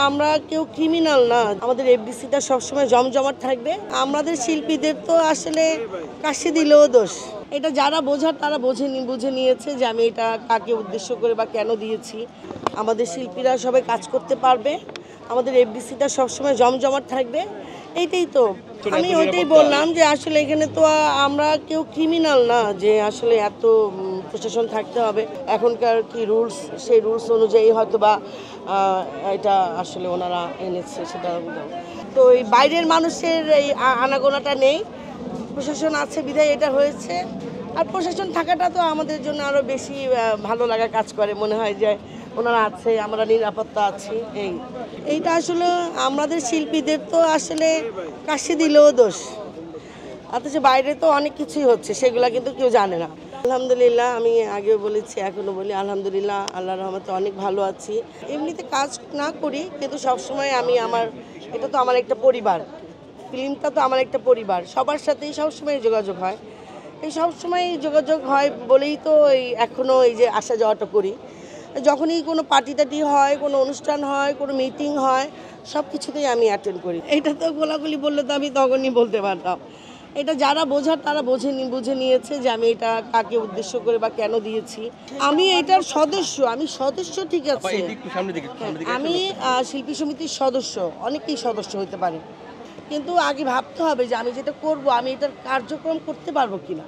আমরা কেউ ক্রিমিনাল না, আমাদের এফডিসিটা সবসময় জমজমাট থাকবে। আমাদের শিল্পীদের তো আসলে কাশি দিলেও দোষ। এটা যারা বোঝার তারা বুঝে নিয়েছে যে আমি এটা কাকে উদ্দেশ্য করে বা কেন দিয়েছি। আমাদের শিল্পীরা সবাই কাজ করতে পারবে, আমাদের এফডিসিটা সবসময় জমজমাট থাকবে, এইটাই তো। আমি ওইটাই বললাম যে আসলে এখানে তো আমরা কেউ ক্রিমিনাল না যে আসলে এত প্রশাসন থাকতে হবে। এখনকার কি রুলস, সেই রুলস অনুযায়ী হয়তো বা এটা আসলে ওনারা এনেছে সেটা। তো এই বাইরের মানুষের এই আনাগোনাটা নেই, প্রশাসন আছে বিধায় এটা হয়েছে। আর প্রশাসন থাকাটা তো আমাদের জন্য আরও বেশি ভালো লাগা কাজ করে, মনে হয় যে ওনারা আছে, আমরা নিরাপত্তা আছি। এইটা আসলে আমাদের শিল্পীদের তো আসলে কাশি দিলেও দোষ, অথচ বাইরে তো অনেক কিছুই হচ্ছে, সেগুলো কিন্তু কেউ জানে না। আলহামদুলিল্লাহ, আমি আগেও বলেছি এখনও বলি, আলহামদুলিল্লাহ আল্লাহর রহমতে অনেক ভালো আছি। এমনিতে কাজ না করি কিন্তু সবসময় আমি এটা তো আমার একটা পরিবার, ফিল্মটা তো আমার একটা পরিবার, সবার সাথেই সবসময় যোগাযোগ হয়। এই সবসময় যোগাযোগ হয় বলেই তো এখনও এই যে আসা যাওয়াটা করি। যখনই কোনো পার্টি টাটি হয়, কোনো অনুষ্ঠান হয়, কোনো মিটিং হয়, সব কিছুতেই আমি অ্যাটেন্ড করি। এটা তো গোলাগুলি বললে তো আমি তখনই বলতে পারতাম। এটা যারা বোঝার তারা বুঝে নিয়েছে যে আমি এটা কাকে উদ্দেশ্য করে বা কেন দিয়েছি। আমি এটার সদস্য, আমি সদস্য, ঠিক আছে। আমি শিল্পী সমিতির সদস্য, অনেকেই সদস্য হতে পারে, কিন্তু আগে ভাবতে হবে যে আমি যেটা করব আমি এটার কার্যক্রম করতে পারবো কিনা।